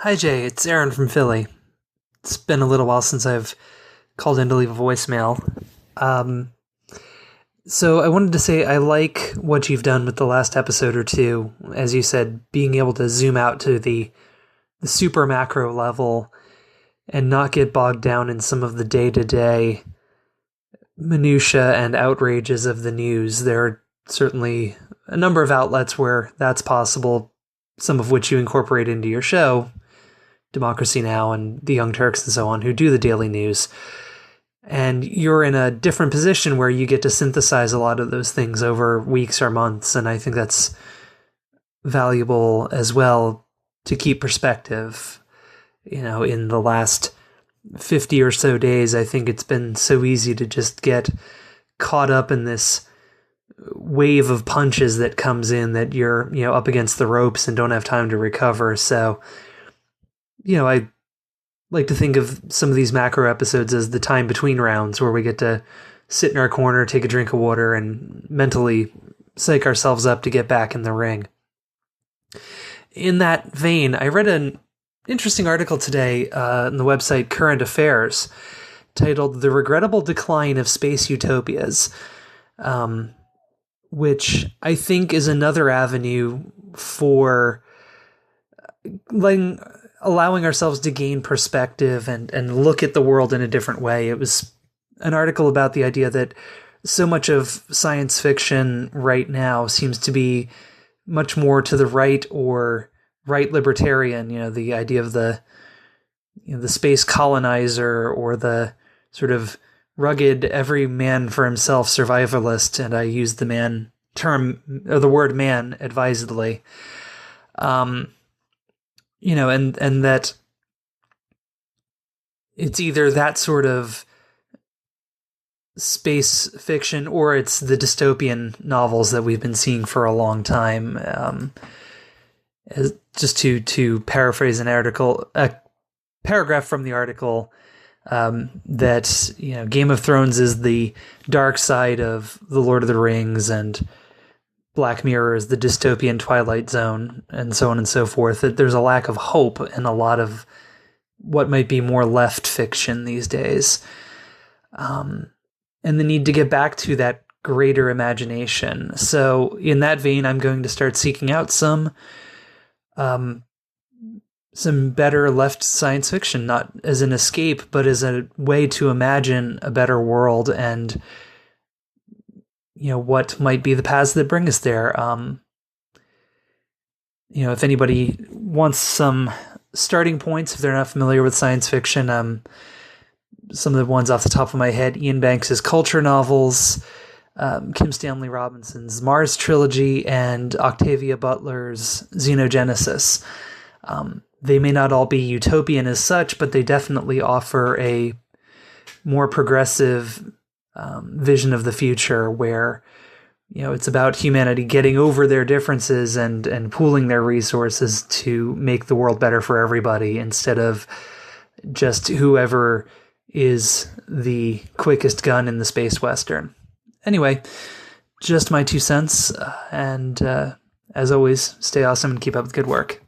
Hi Jay, it's Erin from Philly. It's been a little while since I've called in to leave a voicemail. Um, so I wanted to say I like what you've done with the last episode or two. As you said, being able to zoom out to the super macro level and not get bogged down in some of the day-to-day minutia and outrages of the news. There are certainly a number of outlets where that's possible, some of which you incorporate into your show. Democracy Now! And the Young Turks and so on, who do the daily news. And you're in a different position where you get to synthesize a lot of those things over weeks or months, and I think that's valuable as well to keep perspective. In the last 50 or so days, I think it's been so easy to just get caught up in this wave of punches that comes in that you're, up against the ropes and don't have time to recover. So I like to think of some of these macro episodes as the time between rounds where we get to sit in our corner, take a drink of water, and mentally psych ourselves up to get back in the ring. In that vein, I read an interesting article today on the website Current Affairs titled "The Regrettable Decline of Space Utopias," which I think is another avenue for allowing ourselves to gain perspective and look at the world in a different way. It was an article about the idea that so much of science fiction right now seems to be much more to the right or right libertarian, the idea of the space colonizer or the sort of rugged every man for himself survivalist, and I use the man term or the word man advisedly. And that it's either that sort of space fiction or it's the dystopian novels that we've been seeing for a long time. Just to paraphrase a paragraph from the article, that, Game of Thrones is the dark side of The Lord of the Rings, and Black Mirror is the dystopian Twilight Zone, and so on and so forth, that there's a lack of hope in a lot of what might be more left fiction these days. And the need to get back to that greater imagination. So in that vein, I'm going to start seeking out some better left science fiction, not as an escape, but as a way to imagine a better world and what might be the paths that bring us there. If anybody wants some starting points, if they're not familiar with science fiction, some of the ones off the top of my head: Ian Banks's Culture novels, Kim Stanley Robinson's Mars trilogy, and Octavia Butler's Xenogenesis. They may not all be utopian as such, but they definitely offer a more progressive vision of the future where, it's about humanity getting over their differences and pooling their resources to make the world better for everybody, instead of just whoever is the quickest gun in the space western. Anyway, just my 2 cents, and as always, stay awesome and keep up the good work.